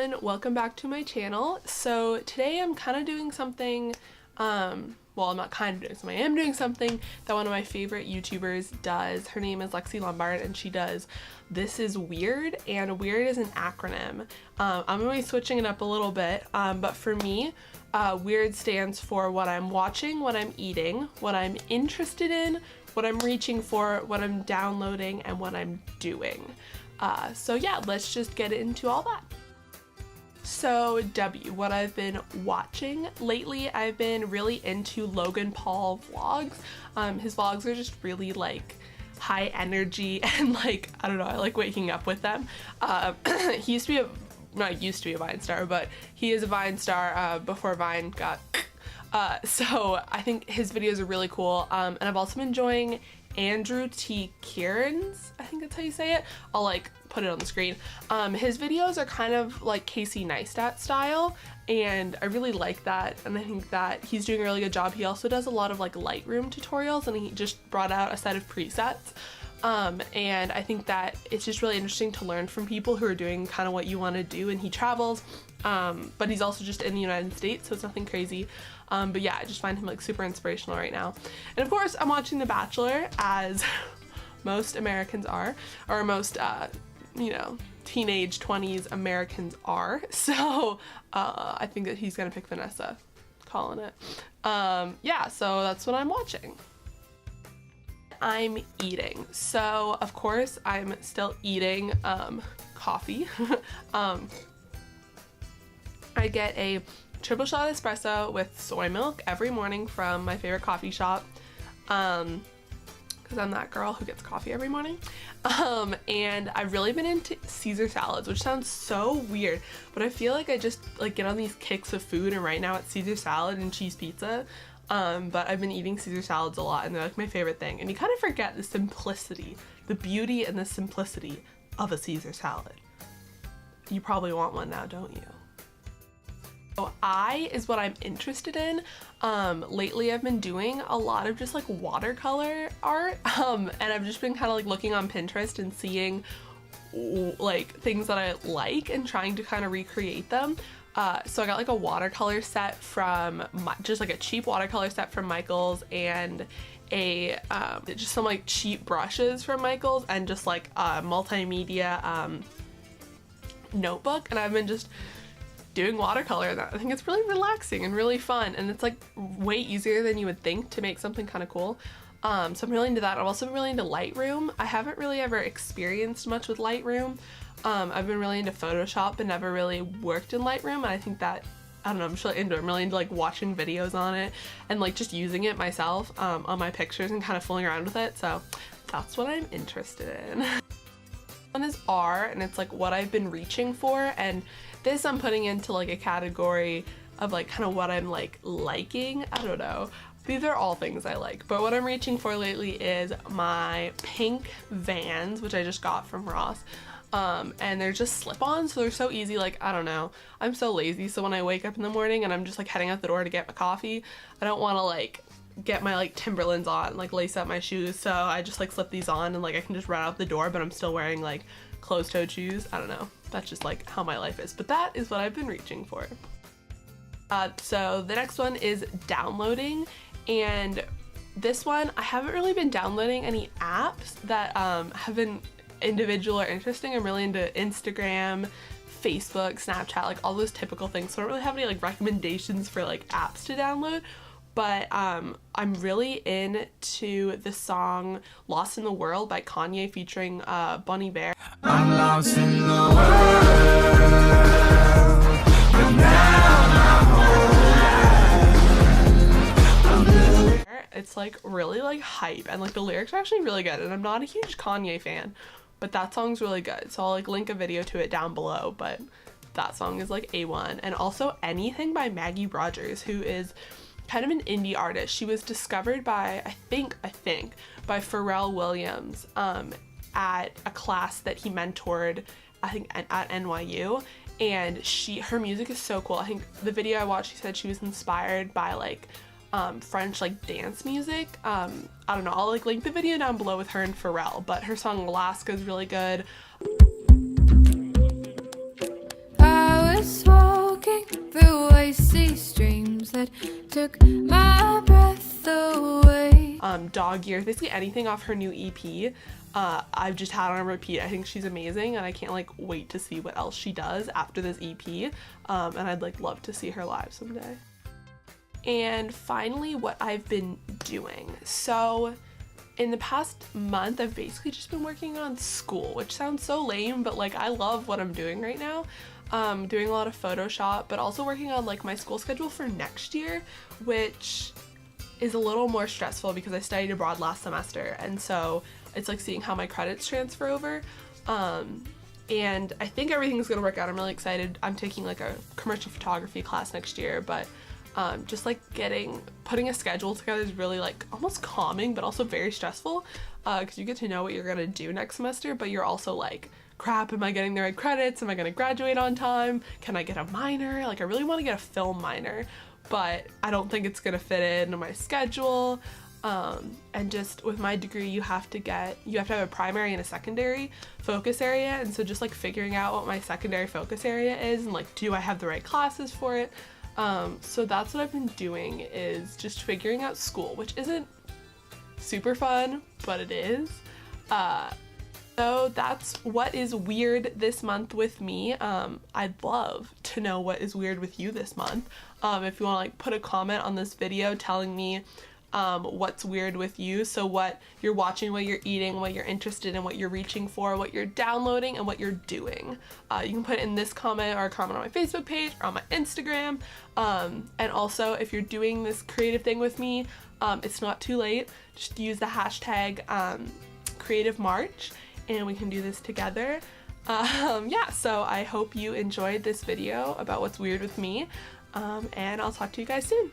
everyone, welcome back to my channel. So today I'm kind of doing something, well, I'm not kind of doing something, I am doing something that one of my favorite YouTubers does. Her name is Lexi Lombard and she does This Is Weird, and WEIRDD is an acronym. I'm going to be switching it up a little bit, but for me, WEIRDD stands for what I'm watching, what I'm eating, what I'm interested in, what I'm reaching for, what I'm downloading, and what I'm doing. So yeah, let's just get into all that. So W, what I've been watching lately, I've been really into Logan Paul vlogs. His vlogs are just really like high energy and like, I don't know, I like waking up with them. He used to be not used to be a Vine star, but he is a Vine star before Vine got so I think his videos are really cool. And I've also been enjoying Andrew T. Kieran's, I think that's how you say it. I'll like put it on the screen. His videos are kind of like Casey Neistat style, and I really like that, and I think that he's doing a really good job. He also does a lot of like Lightroom tutorials, and he just brought out a set of presets. And I think that it's just really interesting to learn from people who are doing kind of what you want to do, and he travels, but he's also just in the United States, so it's nothing crazy. But yeah, I just find him like super inspirational right now. And of course, I'm watching The Bachelor, as most Americans are, or most, you know, teenage 20s Americans are. So I think that he's gonna pick Vanessa, calling it. Yeah, so that's what I'm watching. I'm eating. So of course I'm still eating coffee. I get a triple shot espresso with soy milk every morning from my favorite coffee shop, because I'm that girl who gets coffee every morning. And I've really been into Caesar salads, which sounds so weird, but I feel like I just like get on these kicks of food, and right now it's Caesar salad and cheese pizza. But I've been eating Caesar salads a lot, and they're like my favorite thing. And you kind of forget the simplicity, the beauty and the simplicity of a Caesar salad. You probably want one now, don't you? So I is what I'm interested in. Lately I've been doing a lot of just like watercolor art, and I've just been kind of like looking on Pinterest and seeing like things that I like and trying to kind of recreate them. So I got like a watercolor set from just like a cheap watercolor set from Michael's, and a just some like cheap brushes from Michael's, and just like a multimedia notebook, and I've been just doing watercolor, and I think it's really relaxing and really fun, and it's like way easier than you would think to make something kind of cool. So I'm really into that. I'm also really into Lightroom. I haven't really ever experienced much with Lightroom. I've been really into Photoshop but never really worked in Lightroom, and I think that, I don't know, I'm just really into it. I'm really into like watching videos on it and like just using it myself on my pictures and kind of fooling around with it. So that's what I'm interested in. One is R, and it's like what I've been reaching for, and this I'm putting into like a category of like kind of what I'm like liking. I don't know. These are all things I like, but what I'm reaching for lately is my pink Vans, which I just got from Ross. And they're just slip-ons, so they're so easy. Like, I don't know, I'm so lazy, so when I wake up in the morning and I'm just like heading out the door to get my coffee, I don't want to like get my like Timberlands on, like lace up my shoes, so I just like slip these on and like I can just run out the door, but I'm still wearing like closed-toed shoes. I don't know, that's just like how my life is, but that is what I've been reaching for. So the next one is downloading, and this one I haven't really been downloading any apps that have been individual or interesting. I'm really into Instagram, Facebook, Snapchat, like all those typical things, so I don't really have any like recommendations for like apps to download. But I'm really into the song Lost in the World by Kanye featuring Bunny Bear. I'm lost in the world, but now I'm home. It's like really like hype, and like the lyrics are actually really good, and I'm not a huge Kanye fan, but that song's really good, so I'll like link a video to it down below. But that song is like A1. And also Anything by Maggie Rogers, who is kind of an indie artist. She was discovered by, I think, by Pharrell Williams at a class that he mentored, I think at NYU, and her music is so cool. I think the video I watched, she said she was inspired by like French like dance music. I don't know, I'll like link the video down below with her and Pharrell, but her song Alaska is really good. I was walking through icy streams that took my breath away. Dog Years, basically anything off her new EP. I've just had on repeat. I think she's amazing, and I can't like wait to see what else she does after this EP. And I'd like love to see her live someday. And finally, what I've been doing. So in the past month, I've basically just been working on school, which sounds so lame, but like I love what I'm doing right now. Doing a lot of Photoshop, but also working on like my school schedule for next year, which is a little more stressful because I studied abroad last semester, and so it's like seeing how my credits transfer over. And I think everything's gonna work out. I'm really excited. I'm taking like a commercial photography class next year, but just like putting a schedule together is really like almost calming, but also very stressful, because you get to know what you're gonna do next semester, but you're also like, crap, am I getting the right credits? Am I gonna graduate on time? Can I get a minor? Like I really want to get a film minor, but I don't think it's gonna fit into my schedule. And just with my degree, you have to have a primary and a secondary focus area, and so just like figuring out what my secondary focus area is and like, do I have the right classes for it? So that's what I've been doing, is just figuring out school, which isn't super fun, but it is. So that's what is weird this month with me. I'd love to know what is weird with you this month. If you want to like put a comment on this video telling me what's weird with you, so what you're watching, what you're eating, what you're interested in, what you're reaching for, what you're downloading, and what you're doing. You can put it in this comment or a comment on my Facebook page or on my Instagram. And also, if you're doing this creative thing with me, it's not too late. Just use the hashtag creativemarch and we can do this together. Yeah, so I hope you enjoyed this video about what's weird with me, and I'll talk to you guys soon.